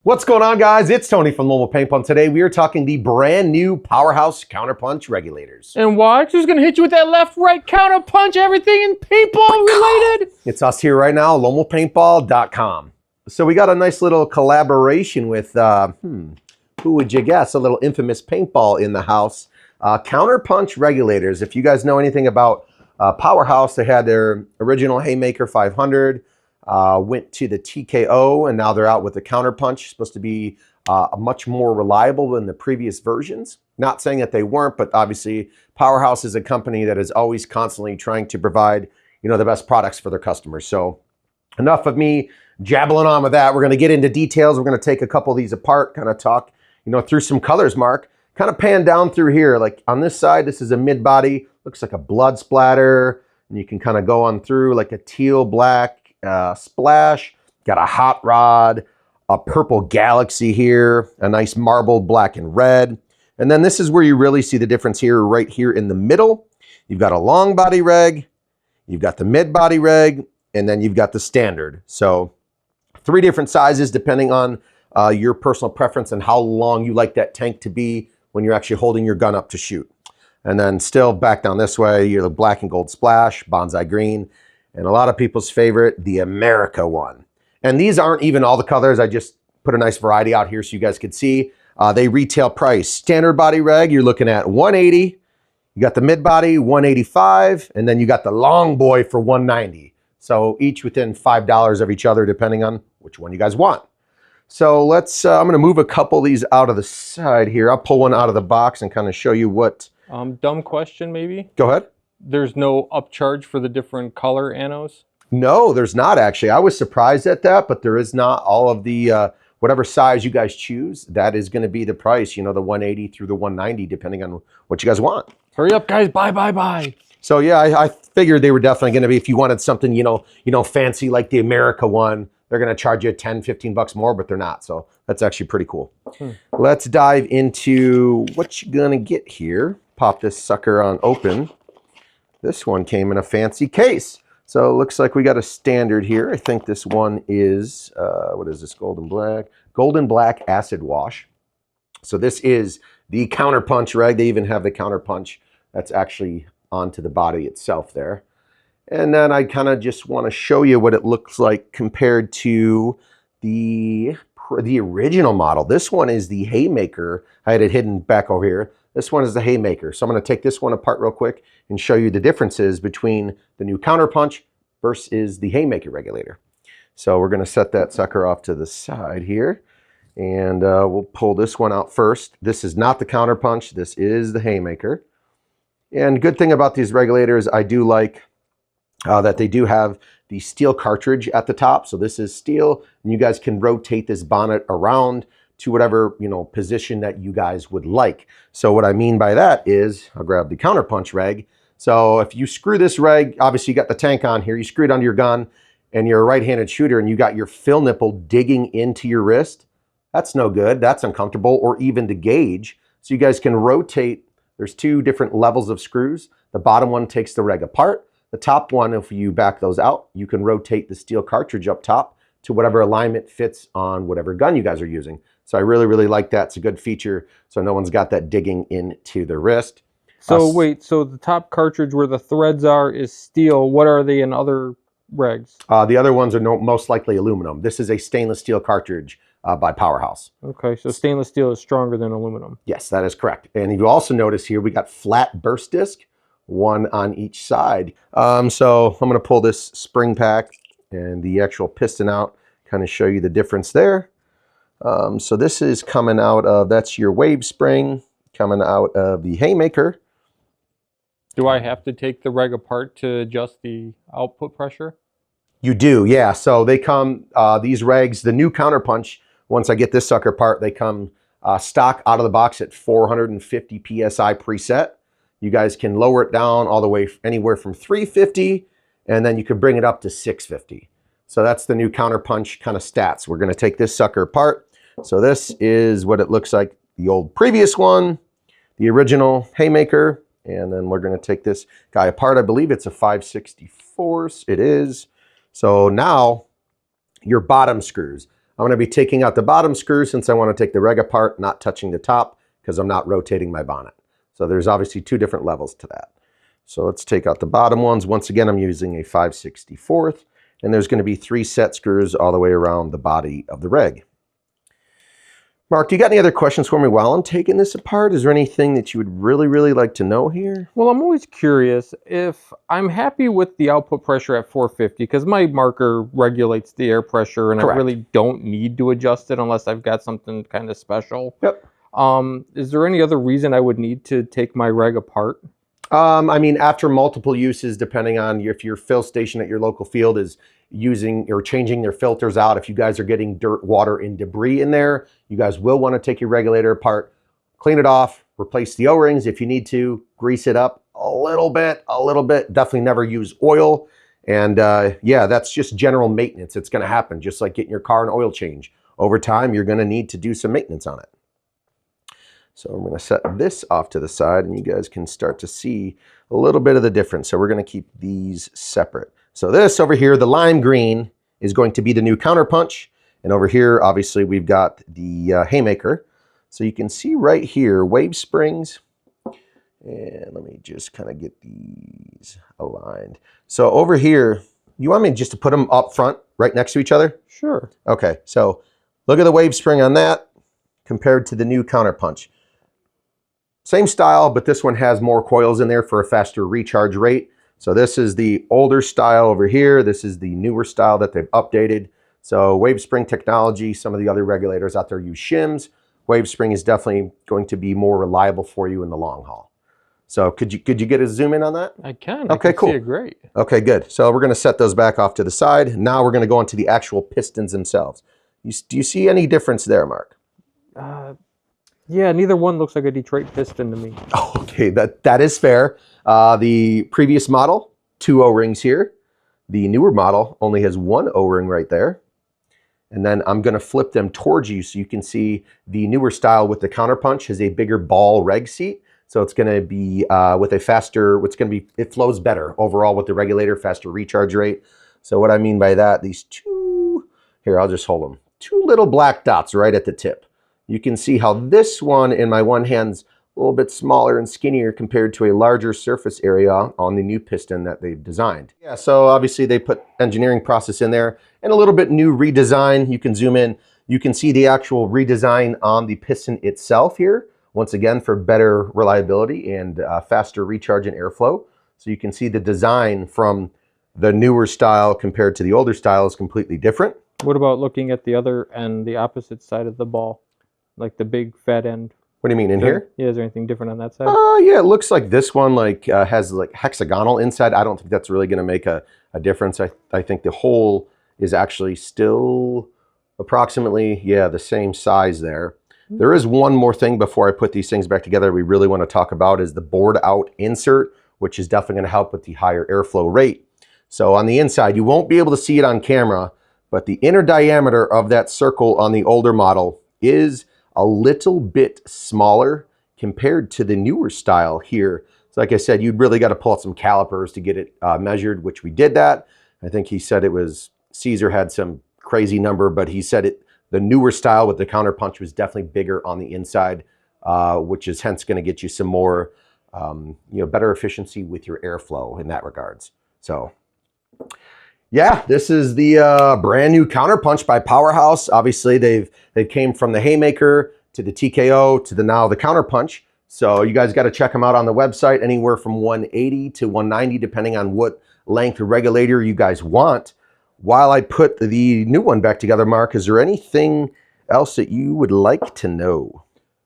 What's going on, guys? It's Tony from Long-Body Paintball, and today we are talking the brand new Powerhouse Counterpunch Regulators. And watch, who's gonna hit you with that left-right counterpunch, everything in paintball related? It's us here right now, LongBodyPaintball.com. So we got a nice little collaboration with, who would you guess? A little infamous paintball in the house. Counterpunch Regulators. If you guys know anything about Powerhouse, they had their original Haymaker 500. Went to the TKO, and now they're out with the Counterpunch. Supposed to be much more reliable than the previous versions. Not saying that they weren't, but obviously Powerhouse is a company that is always constantly trying to provide, the best products for their customers. So enough of me jabbling on with that. We're going to get into details. We're going to take a couple of these apart, kind of talk, through some colors, Mark. Kind of pan down through here. Like on this side, this is a mid-body. Looks like a blood splatter. And you can kind of go on through like a teal black splash. Got a hot rod, a purple galaxy here, a nice marbled black and red. And then this is where you really see the difference here, right here in the middle. You've got a long body reg, you've got the mid body reg, and then you've got the standard. So 3 different sizes depending on your personal preference and how long you like that tank to be when you're actually holding your gun up to shoot. And then still back down this way, you're the black and gold splash, bonsai green, and a lot of people's favorite, the America one. And these aren't even all the colors. I just put a nice variety out here so you guys could see. They retail price. Standard body reg, you're looking at $180. You got the mid body, $185. And then you got the long boy for $190. So each within $5 of each other, depending on which one you guys want. So let's, I'm gonna move a couple of these out of the side here. I'll pull one out of the box and kind of show you what. Dumb question maybe? Go ahead. There's no upcharge for the different color anos? No, there's not actually. I was surprised at that, but there is not. All of the, whatever size you guys choose, that is going to be the price, the 180 through the 190, depending on what you guys want. Hurry up, guys, buy. So yeah, I figured they were definitely going to be, if you wanted something, fancy like the America one, they're going to charge you 10, 15 bucks more, but they're not. So that's actually pretty cool. Let's dive into what you're going to get here. Pop this sucker on open. This one came in a fancy case. So it looks like we got a standard here. I think this one is, what is this, golden black? Golden black acid wash. So this is the Counterpunch reg. They even have the Counterpunch that's actually onto the body itself there. And then I kind of just want to show you what it looks like compared to the original model. This one is the Haymaker. I had it hidden back over here. This one is the Haymaker. So I'm going to take this one apart real quick and show you the differences between the new Counterpunch versus the Haymaker regulator. So we're going to set that sucker off to the side here. And we'll pull this one out first. This is not the Counterpunch. This is the Haymaker. And good thing about these regulators, I do like that they do have the steel cartridge at the top. So this is steel, and you guys can rotate this bonnet around to whatever, position that you guys would like. So what I mean by that is, I'll grab the Counterpunch reg. So if you screw this reg, obviously you got the tank on here, you screw it onto your gun, and you're a right-handed shooter, and you got your fill nipple digging into your wrist, that's no good, that's uncomfortable, or even the gauge. So you guys can rotate, there's 2 different levels of screws. The bottom one takes the reg apart. The top one, if you back those out, you can rotate the steel cartridge up top to whatever alignment fits on whatever gun you guys are using. So I really, really like that. It's a good feature, so no one's got that digging into the wrist. So wait, so the top cartridge where the threads are is steel. What are they in other regs? The other ones are most likely aluminum. This is a stainless steel cartridge by Powerhouse. Okay, so stainless steel is stronger than aluminum. Yes, that is correct. And you also notice here, we got flat burst disc, one on each side. So I'm gonna pull this spring pack and the actual piston out, kind of show you the difference there. So this is coming out of, that's your wave spring, coming out of the Haymaker. Do I have to take the reg apart to adjust the output pressure? You do, yeah. So they come, these regs, the new Counterpunch, once I get this sucker apart, they come stock out of the box at 450 PSI preset. You guys can lower it down all the way anywhere from 350, and then you can bring it up to 650. So that's the new Counterpunch kind of stats. We're going to take this sucker apart. So this is what it looks like, the old previous one, the original Haymaker, and then we're going to take this guy apart. I believe it's a 5/64. It is. So now your bottom screws. I'm going to be taking out the bottom screw since I want to take the reg apart, not touching the top because I'm not rotating my bonnet. So there's obviously 2 different levels to that. So let's take out the bottom ones. Once again, I'm using a 5/64, and there's going to be 3 set screws all the way around the body of the reg. Mark, do you got any other questions for me while I'm taking this apart? Is there anything that you would really like to know here? Well, I'm always curious if I'm happy with the output pressure at 450, because my marker regulates the air pressure and Correct. I really don't need to adjust it unless I've got something kind of special. Yep. Is there any other reason I would need to take my reg apart? I mean, after multiple uses, depending on if your fill station at your local field is using or changing their filters out, if you guys are getting dirt, water, and debris in there, you guys will want to take your regulator apart, clean it off, replace the O-rings if you need to, grease it up a little bit. Definitely never use oil. And yeah, that's just general maintenance. It's going to happen, just like getting your car an oil change. Over time, you're going to need to do some maintenance on it. So I'm going to set this off to the side and you guys can start to see a little bit of the difference. So we're going to keep these separate. So this over here, the lime green, is going to be the new counterpunch. And over here, obviously, we've got the haymaker. So you can see right here, wave springs. And let me just kind of get these aligned. So over here, you want me just to put them up front, right next to each other? Sure. Okay, so look at the wave spring on that compared to the new counterpunch. Same style, but this one has more coils in there for a faster recharge rate. So this is the older style over here. This is the newer style that they've updated. So wave spring technology, some of the other regulators out there use shims. Wave spring is definitely going to be more reliable for you in the long haul. So could you get a zoom in on that? I can. Okay, cool. See it great. Okay, good. So we're going to set those back off to the side. Now we're going to go into the actual pistons themselves. Do you see any difference there, Mark? Yeah, neither one looks like a Detroit piston to me. Oh, okay, that is fair. The previous model, 2 O-rings here. The newer model only has 1 O-ring right there. And then I'm going to flip them towards you so you can see the newer style with the counterpunch has a bigger ball reg seat. So it's going to be with a faster, it flows better overall with the regulator, faster recharge rate. So what I mean by that, these 2, here, I'll just hold them. 2 little black dots right at the tip. You can see how this one in my one hand's a little bit smaller and skinnier compared to a larger surface area on the new piston that they've designed. Yeah, so obviously they put engineering process in there and a little bit new redesign. You can zoom in. You can see the actual redesign on the piston itself here. Once again, for better reliability and faster recharge and airflow. So you can see the design from the newer style compared to the older style is completely different. What about looking at the other end, the opposite side of the ball? Like the big fat end. What do you mean, in here? Yeah, is there anything different on that side? Yeah, it looks like this one has like hexagonal inside. I don't think that's really going to make a difference. I think the hole is actually still approximately, yeah, the same size there. There is one more thing before I put these things back together we really want to talk about is the bored out insert, which is definitely going to help with the higher airflow rate. So on the inside, you won't be able to see it on camera, but the inner diameter of that circle on the older model is a little bit smaller compared to the newer style here. So like I said, you'd really got to pull out some calipers to get it measured, which we did that. I think he said it was, Caesar had some crazy number, but he said the newer style with the counterpunch was definitely bigger on the inside, which is hence going to get you some more, better efficiency with your airflow in that regards. So yeah, this is the brand new counterpunch by Powerhouse. Obviously, they came from the haymaker to the TKO to now the counterpunch. So you guys got to check them out on the website, anywhere from 180 to 190, depending on what length regulator you guys want. While I put the new one back together, Mark, is there anything else that you would like to know?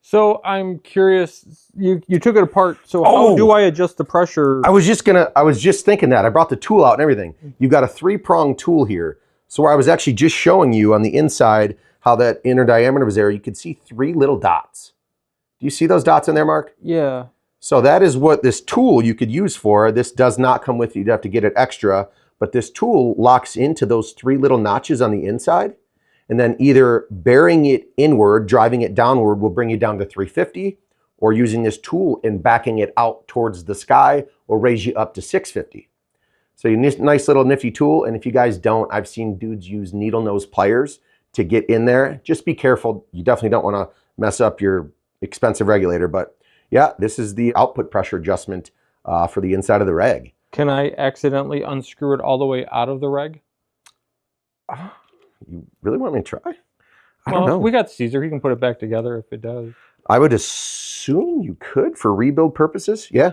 So I'm curious, you took it apart, so how do I adjust the pressure? I was just thinking that. I brought the tool out and everything. You've got a 3-pronged tool here. So where I was actually just showing you on the inside how that inner diameter was there, you could see 3 little dots. Do you see those dots in there, Mark? Yeah. So that is what this tool you could use for. This does not come with you. You'd have to get it extra. But this tool locks into those 3 little notches on the inside. And then either bearing it inward, driving it downward will bring you down to 350, or using this tool and backing it out towards the sky will raise you up to 650. So you nice little nifty tool. And if you guys don't, I've seen dudes use needle nose pliers to get in there. Just be careful. You definitely don't want to mess up your expensive regulator. But yeah, this is the output pressure adjustment for the inside of the reg. Can I accidentally unscrew it all the way out of the reg? You really want me to try? I don't know. We got Caesar. He can put it back together if it does. I would assume you could for rebuild purposes. Yeah,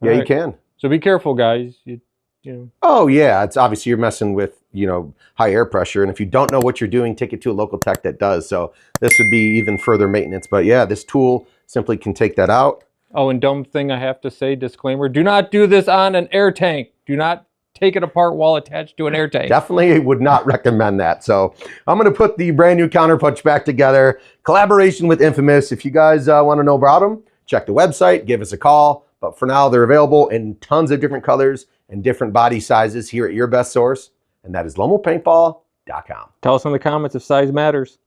yeah, you can. So be careful, guys. You know. Oh yeah, it's obviously you're messing with, you know, high air pressure, and if you don't know what you're doing, take it to a local tech that does. So this would be even further maintenance. But yeah, this tool simply can take that out. Oh, and dumb thing I have to say, disclaimer, do not do this on an air tank. Do not take it apart while attached to an air tank. Definitely would not recommend that. So I'm going to put the brand new Counterpunch back together. Collaboration with Infamous. If you guys want to know about them, check the website, give us a call. But for now, they're available in tons of different colors and different body sizes here at your best source. And that is LomoPaintball.com. Tell us in the comments if size matters.